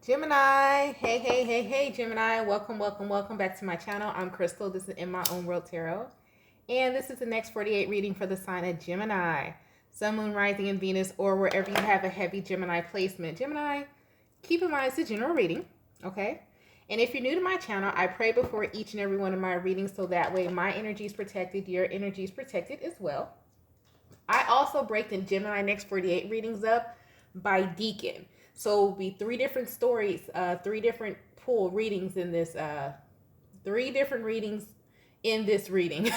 Gemini, hey, Gemini. Welcome back to my channel. I'm Crystal. This is In My Own World Tarot. And this is the next 48 reading for the sign of Gemini. Sun, Moon, Rising, and Venus, or wherever you have a heavy Gemini placement. Gemini, keep in mind it's a general reading, okay? And if you're new to my channel, I pray before each and every one of my readings so that way my energy is protected, your energy is protected as well. I also break the Gemini next 48 readings up by Decan. So it'll be three different stories, three different pool readings in this, three different readings in this reading.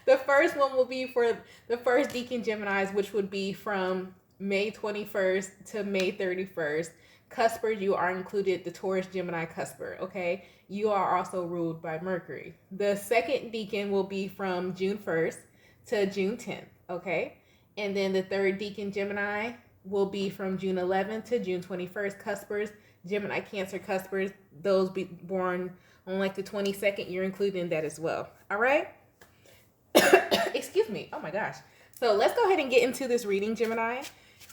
The first one will be for the first Decan Geminis, which would be from May 21st to May 31st. Cuspers, you are included, the Taurus Gemini cusper, okay? You are also ruled by Mercury. The second Decan will be from June 1st to June 10th, okay? And then the third Decan Gemini will be from June 11th to June 21st. Cuspers, Gemini, Cancer cuspers, those be born on like the 22nd, you're included in that as well. All right? Excuse me. Oh my gosh. So let's go ahead and get into this reading, Gemini,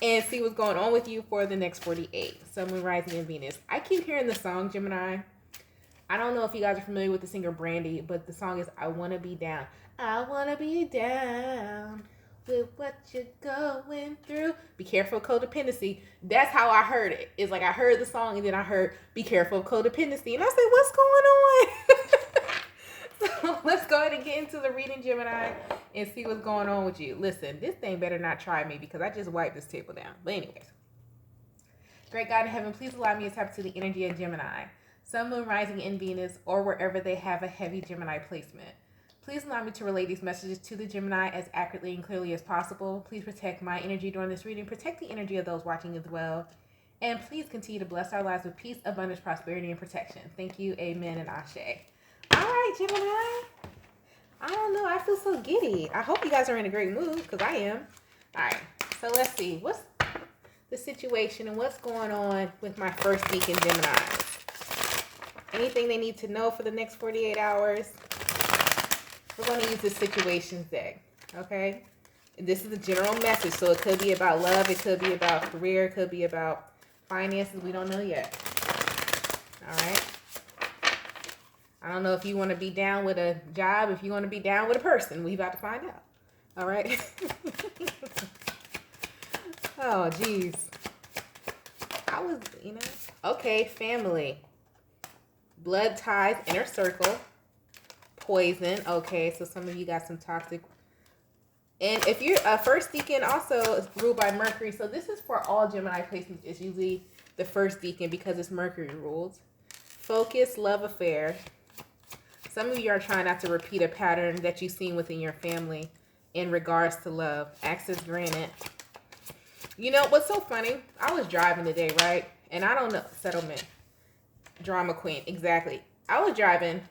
and see what's going on with you for the next 48. Sun, Moon, Rising, and Venus. I keep hearing the song, Gemini. I don't know if you guys are familiar with the singer Brandy, but the song is I Wanna Be Down. I wanna be down with what you're going through. Be careful of codependency. That's how I heard it. It's like I heard the song and then I heard be careful of codependency. And I said, what's going on? So let's go ahead and get into the reading, Gemini, and see what's going on with you. Listen, this thing better not try me because I just wiped this table down. But anyways. Great God in heaven, please allow me to tap to the energy of Gemini. Sun, Moon, Rising, in Venus, or wherever they have a heavy Gemini placement. Please allow me to relay these messages to the Gemini as accurately and clearly as possible. Please protect my energy during this reading. Protect the energy of those watching as well. And please continue to bless our lives with peace, abundance, prosperity, and protection. Thank you, amen, and ashe. All right, Gemini. I don't know. I feel so giddy. I hope you guys are in a great mood because I am. All right. So let's see. What's the situation and what's going on with my first Decan Geminis? Anything they need to know for the next 48 hours? We're going to use the situations deck, okay? This is a general message, so it could be about love, it could be about career, it could be about finances. We don't know yet. All right? I don't know if you want to be down with a job, if you want to be down with a person. We about to find out. All right? Oh, geez. I was, okay, family. Blood ties, inner circle. Poison. Okay, so some of you got some toxic. And if you're first Decan, also is ruled by Mercury. So this is for all Gemini placements. It's usually the first Decan because it's Mercury ruled. Focus, love affair. Some of you are trying not to repeat a pattern that you've seen within your family in regards to love. Access granted. You know what's so funny? I was driving today, right? And I don't know. Settlement. Drama queen. Exactly. I was dropping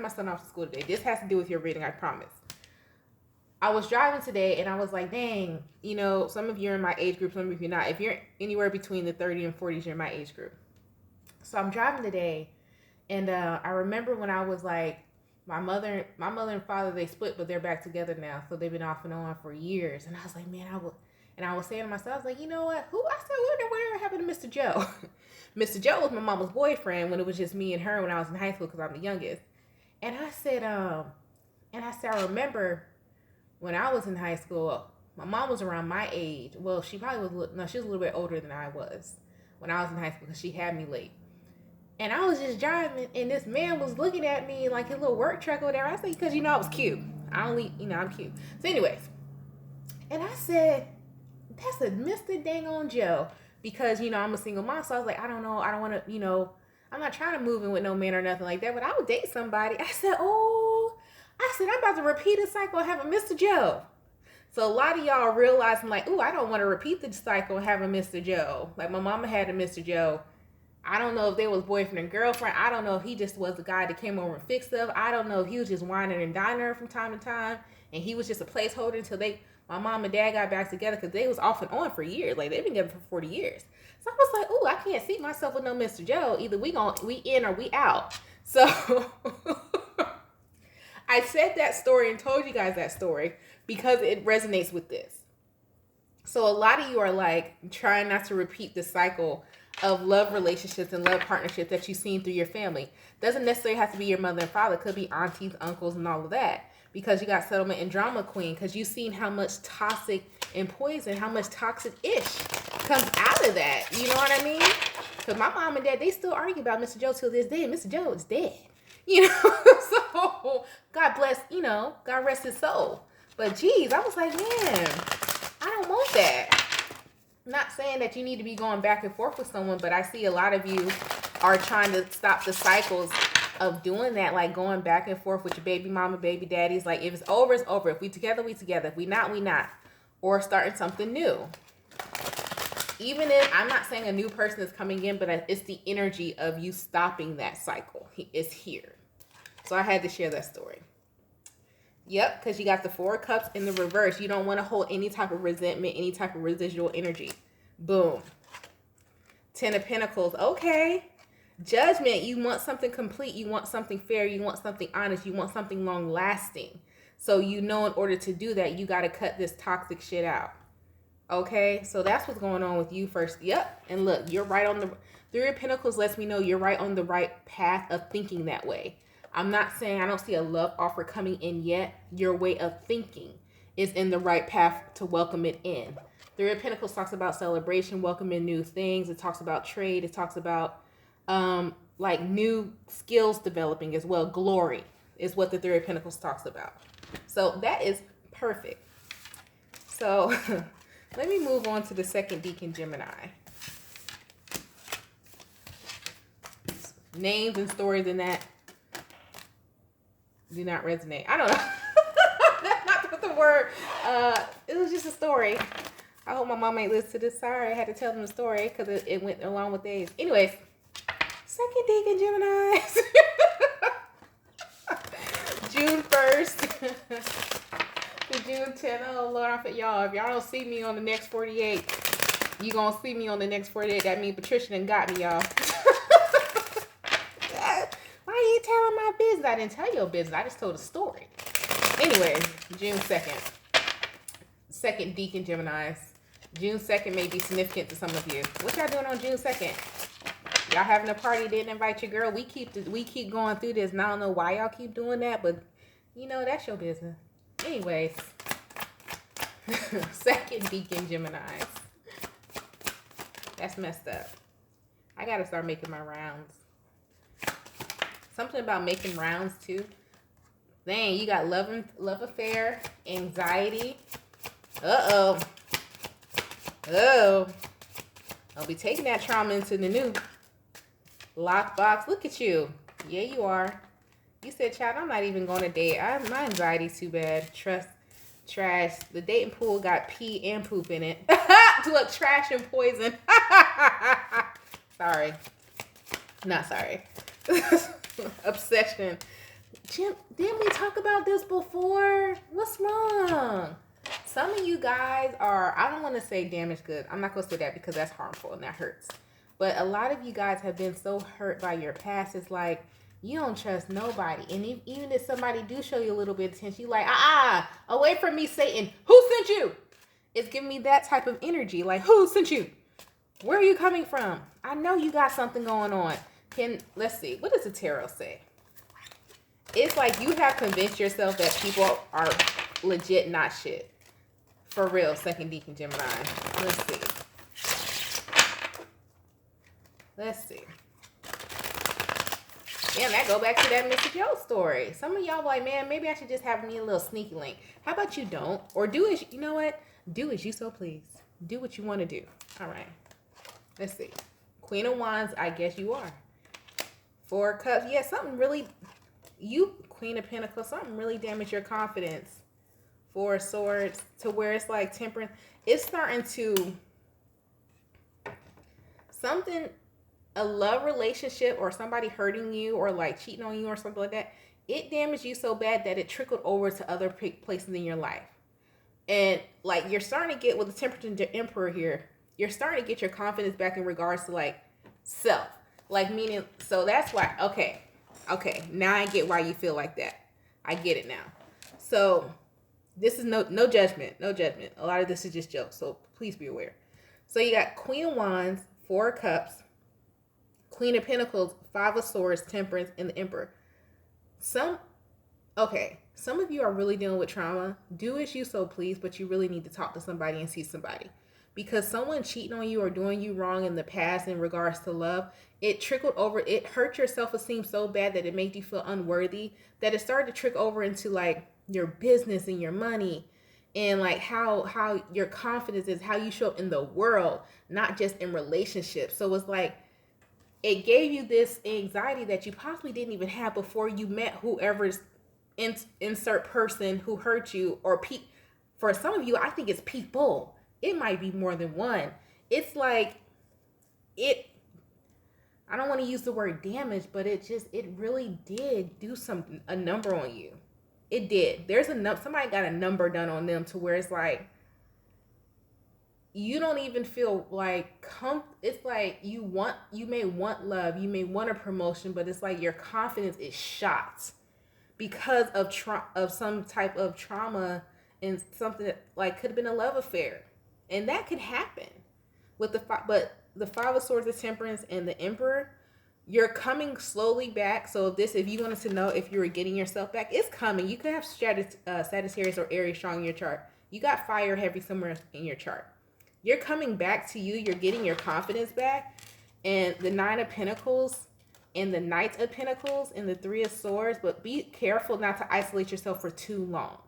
my son off to school today. This has to do with your reading, I promise. I was driving today and I was like, dang, some of you are in my age group, some of you not. If you're anywhere between the 30 and 40s, you're in my age group. So I'm driving today and I remember when I was like, my mother and father, they split, but they're back together now. So they've been off and on for years. And I was like, man, I was saying to myself, I was like, you know what? Whatever happened to Mr. Joe? Mr. Joe was my mama's boyfriend when it was just me and her when I was in high school because I'm the youngest. And I said, I remember when I was in high school, my mom was around my age. Well, she probably was, she was a little bit older than I was when I was in high school because she had me late. And I was just driving and this man was looking at me like his little work truck or whatever. I said, because I was cute. I'm cute. So anyways, and I said, that's a Mr. Dang on Joe. Because, I'm a single mom, so I was like, I don't know, I don't want to, I'm not trying to move in with no man or nothing like that, but I would date somebody. I said, I'm about to repeat a cycle and have a Mr. Joe. So a lot of y'all are realizing like, I don't want to repeat the cycle and have a Mr. Joe. Like my mama had a Mr. Joe. I don't know if they was boyfriend and girlfriend. I don't know if he just was the guy that came over and fixed stuff. I don't know if he was just whining and dining her from time to time, and he was just a placeholder until my mom and dad got back together because they was off and on for years. Like, they've been together for 40 years. So I was like, I can't see myself with no Mr. Joe. Either we in or we out. So I said that story and told you guys that story because it resonates with this. So a lot of you are like trying not to repeat the cycle of love relationships and love partnerships that you've seen through your family. Doesn't necessarily have to be your mother and father. It could be aunties, uncles, and all of that. Because you got settlement and drama queen. Because you've seen how much toxic and poison, how much toxic-ish comes out of that. You know what I mean? Because my mom and dad, they still argue about Mr. Joe till this day. Mr. Joe is dead. You know? So, God bless, you know, God rest his soul. But geez, I was like, man, I don't want that. Not saying that you need to be going back and forth with someone, but I see a lot of you are trying to stop the cycles of doing that, like going back and forth with your baby mama, baby daddies. Like, if it's over, it's over. If we together, we together. If we not, we not. Or starting something new. Even if, I'm not saying a new person is coming in, but it's the energy of you stopping that cycle. It's here. So I had to share that story. Yep, because you got the 4 of Cups in the reverse. You don't want to hold any type of resentment, any type of residual energy. Boom. 10 of Pentacles. Okay. Judgment. You want something complete. You want something fair. You want something honest. You want something long lasting. So you know in order to do that, you got to cut this toxic shit out. Okay? So that's what's going on with you first. Yep. And look, you're right on the... 3 of Pentacles lets me know you're right on the right path of thinking that way. I'm not saying I don't see a love offer coming in yet. Your way of thinking is in the right path to welcome it in. 3 of Pentacles talks about celebration, welcoming new things. It talks about trade. It talks about like new skills developing as well. Glory is what the 3 of Pentacles talks about. So that is perfect. So let me move on to the second Decan Gemini. Names and stories in that do not resonate. I don't know. That's not the word. It was just a story. I hope my mom ain't listen to this. Sorry, I had to tell them the story because it went along with theirs. Anyways, second Decan Gemini. June 1st to June 10th. Oh, Lord, y'all. If y'all don't see me on the next 48, you going to see me on the next 48. That means Patricia done got me, y'all. Why are you telling my business? I didn't tell your business. I just told a story. Anyway, June 2nd. Second Decan Geminis. June 2nd may be significant to some of you. What y'all doing on June 2nd? Y'all having a party, didn't invite your girl. We keep going through this, and I don't know why y'all keep doing that, but you know, that's your business. Anyways, second Decan Geminis. That's messed up. I gotta start making my rounds. Something about making rounds too. Dang, you got love affair, anxiety. Uh-oh. Oh. I'll be taking that trauma into the new. Lockbox. Look at you. Yeah, you are. You said, child, I'm not even going to date. My anxiety's too bad. Trust. Trash. The dating pool got pee and poop in it. Look, trash and poison. Sorry. Not sorry. Obsession. Jim, didn't we talk about this before? What's wrong? Some of you guys are, I don't want to say damaged goods. I'm not going to say that because that's harmful and that hurts. But a lot of you guys have been so hurt by your past. It's like, you don't trust nobody. And even if somebody do show you a little bit of attention, you're like, away from me, Satan. Who sent you? It's giving me that type of energy. Like, who sent you? Where are you coming from? I know you got something going on. Let's see. What does the tarot say? It's like you have convinced yourself that people are legit not shit. For real, second Decan Gemini. Let's see. Let's see. Damn, that go back to that Mr. Joe story. Some of y'all like, man, maybe I should just have me a little sneaky link. How about you don't? Or do as, you know what? Do as you so please. Do what you want to do. All right. Let's see. Queen of Wands, I guess you are. 4 of Cups. Yeah, something really, Queen of Pentacles, something really damaged your confidence. 4 of Swords, to where it's like temperance. It's starting to, a love relationship or somebody hurting you or like cheating on you or something like that, it damaged you so bad that it trickled over to other places in your life. And like you're starting to get, with the Temperance and the Emperor here, you're starting to get your confidence back in regards to like self. Like meaning, so that's why, okay, now I get why you feel like that. I get it now. So this is no judgment, no judgment. A lot of this is just jokes, so please be aware. So you got Queen of Wands, 4 of Cups, Queen of Pentacles, Five of Swords, Temperance, and the Emperor. Some of you are really dealing with trauma. Do as you so please, but you really need to talk to somebody and see somebody. Because someone cheating on you or doing you wrong in the past in regards to love, it trickled over, it hurt your self-esteem so bad that it made you feel unworthy, that it started to trickle over into like your business and your money and like how your confidence is, how you show up in the world, not just in relationships. So it's like, it gave you this anxiety that you possibly didn't even have before you met whoever's insert person who hurt you, or for some of you, I think it's people. It might be more than one. It's like I don't want to use the word damage, but it really did do a number on you. It did. Somebody got a number done on them to where it's like, you don't even feel like it's like you may want love, you may want a promotion, but it's like your confidence is shot because of some type of trauma and something that like could have been a love affair. And that could happen with the Five of Swords, the Temperance, and the Emperor. You're coming slowly back. So if you wanted to know if you were getting yourself back, it's coming. You could have Sagittarius or Aries strong in your chart. You got fire heavy somewhere in your chart. You're coming back to you. You're getting your confidence back. And the Nine of Pentacles and the Knight of Pentacles and the Three of Swords. But be careful not to isolate yourself for too long.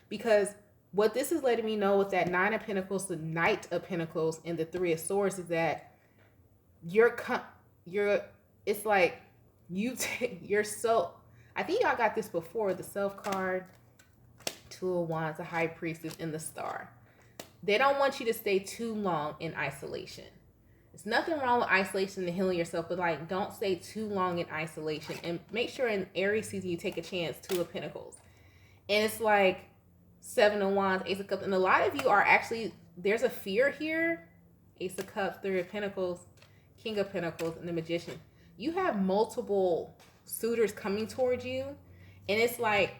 Because what this is letting me know with that Nine of Pentacles, the Knight of Pentacles, and the Three of Swords is that it's like you're so, I think y'all got this before, the Self card, Two of Wands, the High Priestess, and the Star. They don't want you to stay too long in isolation. There's nothing wrong with isolation and healing yourself, but like don't stay too long in isolation. And make sure in Aries season you take a chance, Two of Pentacles. And it's like Seven of Wands, Ace of Cups, and a lot of you are actually, there's a fear here. Ace of Cups, Three of Pentacles, King of Pentacles, and the Magician. You have multiple suitors coming towards you, and it's like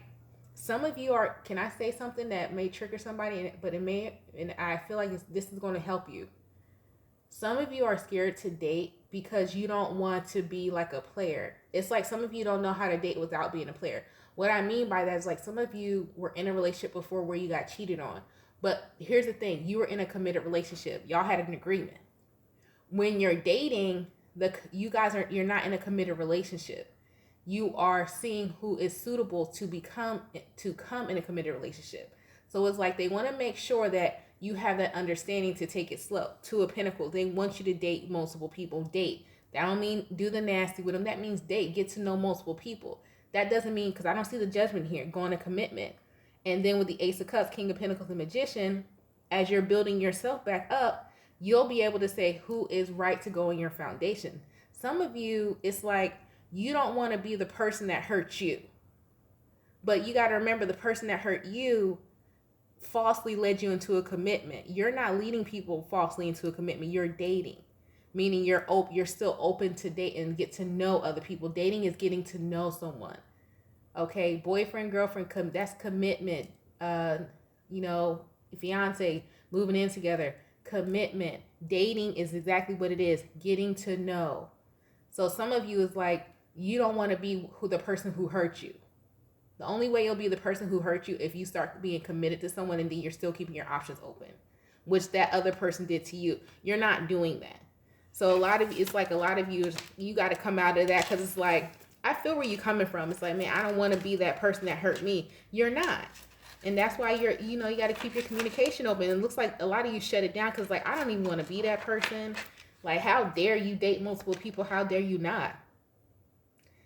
some of you are, can I say something that may trigger somebody, but it may, and I feel like this is going to help you. Some of you are scared to date because you don't want to be like a player. It's like some of you don't know how to date without being a player. What I mean by that is like some of you were in a relationship before where you got cheated on. But here's the thing. You were in a committed relationship. Y'all had an agreement. When you're dating, you're not in a committed relationship. You are seeing who is suitable to come in a committed relationship. So it's like they want to make sure that you have that understanding to take it slow. Two of Pentacles. They want you to date multiple people. Date. That don't mean do the nasty with them. That means date. Get to know multiple people. That doesn't mean, because I don't see the Judgment here, going to commitment. And then with the Ace of Cups, King of Pentacles, and Magician, as you're building yourself back up, you'll be able to say who is right to go in your foundation. Some of you, it's like you don't want to be the person that hurt you. But you got to remember, the person that hurt you falsely led you into a commitment. You're not leading people falsely into a commitment. You're dating. Meaning you're still open to date and get to know other people. Dating is getting to know someone. Okay, boyfriend, girlfriend, that's commitment. Fiance, moving in together, commitment. Dating is exactly what it is, getting to know. So some of you is like, you don't want to be the person who hurt you. The only way you'll be the person who hurt you if you start being committed to someone and then you're still keeping your options open, which that other person did to you. You're not doing that. So a lot of you, you got to come out of that, because it's like, I feel where you're coming from. It's like, man, I don't want to be that person that hurt me. You're not. And that's why you got to keep your communication open. It looks like a lot of you shut it down because like, I don't even want to be that person. Like, how dare you date multiple people? How dare you not?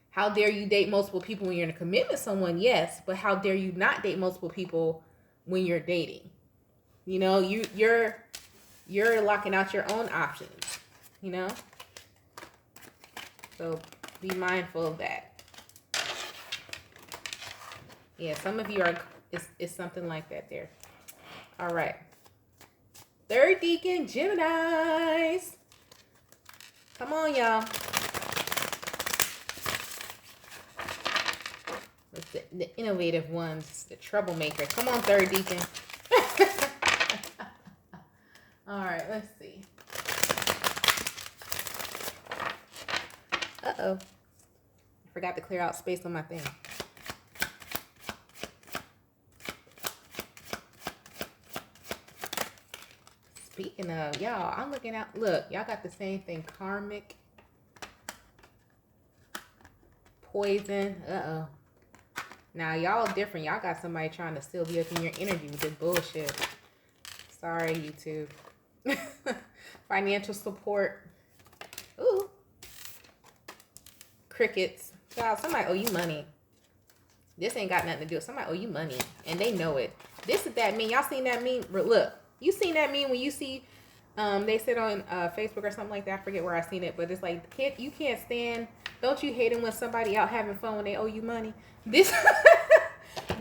How dare you date multiple people when you're in a commitment with someone? Yes, but how dare you not date multiple people when you're dating? You're locking out your own options. So be mindful of that. Yeah, some of you it's something like that there. All right. Third Decan, Geminis. Come on, y'all. It's the innovative ones, the troublemaker. Come on, Third Decan. All right, let's see. Uh-oh. I forgot to clear out space on my thing. Speaking of, y'all, I'm looking out. Look, y'all got the same thing. Karmic. Poison. Uh-oh. Now, y'all different. Y'all got somebody trying to still be up in your energy with this bullshit. Sorry, YouTube. Financial support. Ooh. Crickets. Child, somebody owe you money. This ain't got nothing to do with somebody owe you money. And they know it. This is that meme. Y'all seen that meme? Look. You seen that meme when you see, they said on Facebook or something like that. I forget where I seen it, but it's like, kid, you can't stand. Don't you hate it when somebody out having fun when they owe you money? This,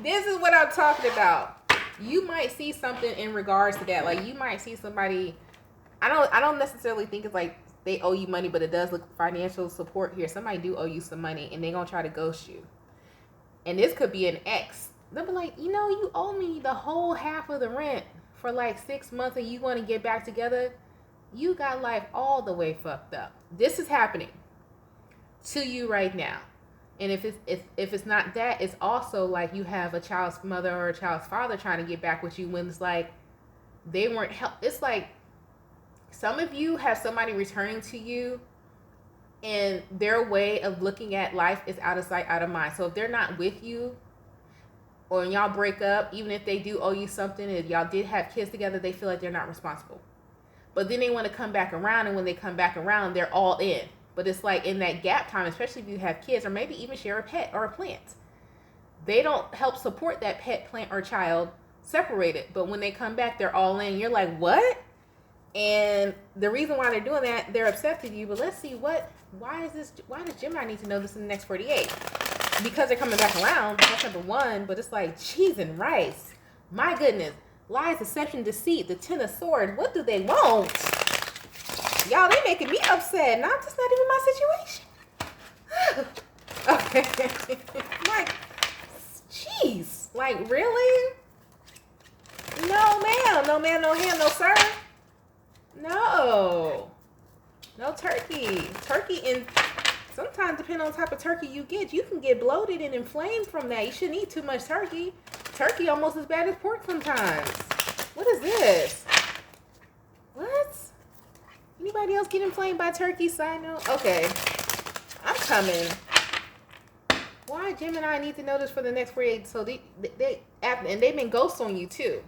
this is what I'm talking about. You might see something in regards to that. Like you might see somebody. I don't necessarily think it's like they owe you money, but it does look financial support here. Somebody do owe you some money, and they gonna try to ghost you. And this could be an ex. They'll be like, you know, you owe me the whole half of the rent for like 6 months and you want to get back together. You got life all the way fucked up. This is happening to you right now. And if it's not that, it's also like you have a child's mother or a child's father trying to get back with you when it's like they weren't help. It's like some of you have somebody returning to you and their way of looking at life is out of sight, out of mind. So if they're not with you, or when y'all break up, even if they do owe you something, if y'all did have kids together, they feel like they're not responsible. But then they want to come back around, and when they come back around, they're all in. But it's like in that gap time, especially if you have kids, or maybe even share a pet or a plant, they don't help support that pet, plant, or child separated. But when they come back, they're all in. You're like, what? And the reason why they're doing that, they're upset with you. But let's see why does Gemini need to know this in the next 48? Because they're coming back around, that's number one, but it's like cheese and rice. My goodness. Lies, deception, deceit, the 10 of swords. What do they want? Y'all, they making me upset. Not just not even my situation. Okay. Like, jeez. Like, really? No, ma'am. No, ma'am, no ham, no sir. No. No turkey. Turkey in... Sometimes, depending on the type of turkey you can get bloated and inflamed from that. You shouldn't eat too much turkey. Turkey almost as bad as pork sometimes. What is this? What? Anybody else get inflamed by turkey? Side note? Okay. I'm coming. Why Gemini need to know this for the next 48? So and they've been ghosts on you too.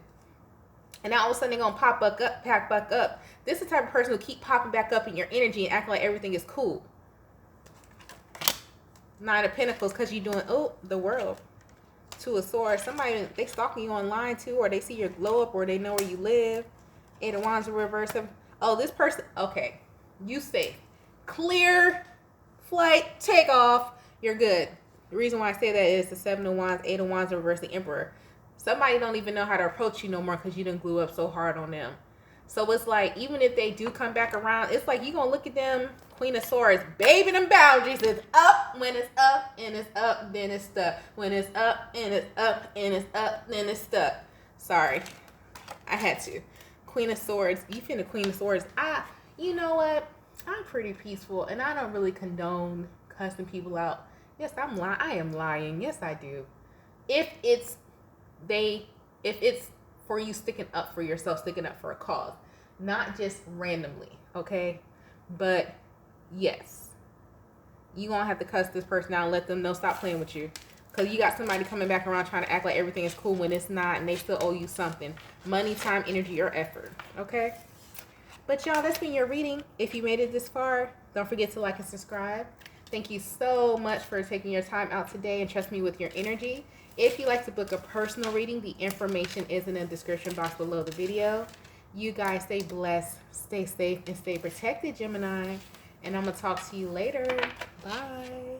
And now all of a sudden they're going to pack back up. This is the type of person who keep popping back up in your energy and acting like everything is cool. Nine of Pentacles, because you're doing, the world. Two of Swords. Somebody, they stalking you online too, or they see your glow up, or they know where you live. Eight of Wands in reverse. Oh, this person, okay. You safe. Clear flight, take off. You're good. The reason why I say that is the Seven of Wands, Eight of Wands in reverse, the Emperor. Somebody don't even know how to approach you no more because you didn't glue up so hard on them. So it's like, even if they do come back around, it's like you're going to look at them, Queen of Swords, baby, them boundaries is up when it's up, and it's up, then it's stuck. When it's up, and it's up, and it's up, then it's stuck. Sorry. I had to. Queen of Swords. You finna Queen of Swords. You know what? I'm pretty peaceful, and I don't really condone cussing people out. Yes, I'm lying. I am lying. Yes, I do. If it's for you sticking up for yourself, sticking up for a cause, not just randomly, okay? But yes, you gonna have to cuss this person out and let them know stop playing with you, because you got somebody coming back around trying to act like everything is cool when it's not, and they still owe you something: money, time, energy, or effort. Okay? But y'all, that's been your reading. If you made it this far, don't forget to like and subscribe. Thank you so much for taking your time out today and trust me with your energy. If you'd like to book a personal reading, the information is in the description box below the video. You guys stay blessed, stay safe, and stay protected, Gemini. And I'm going to talk to you later. Bye.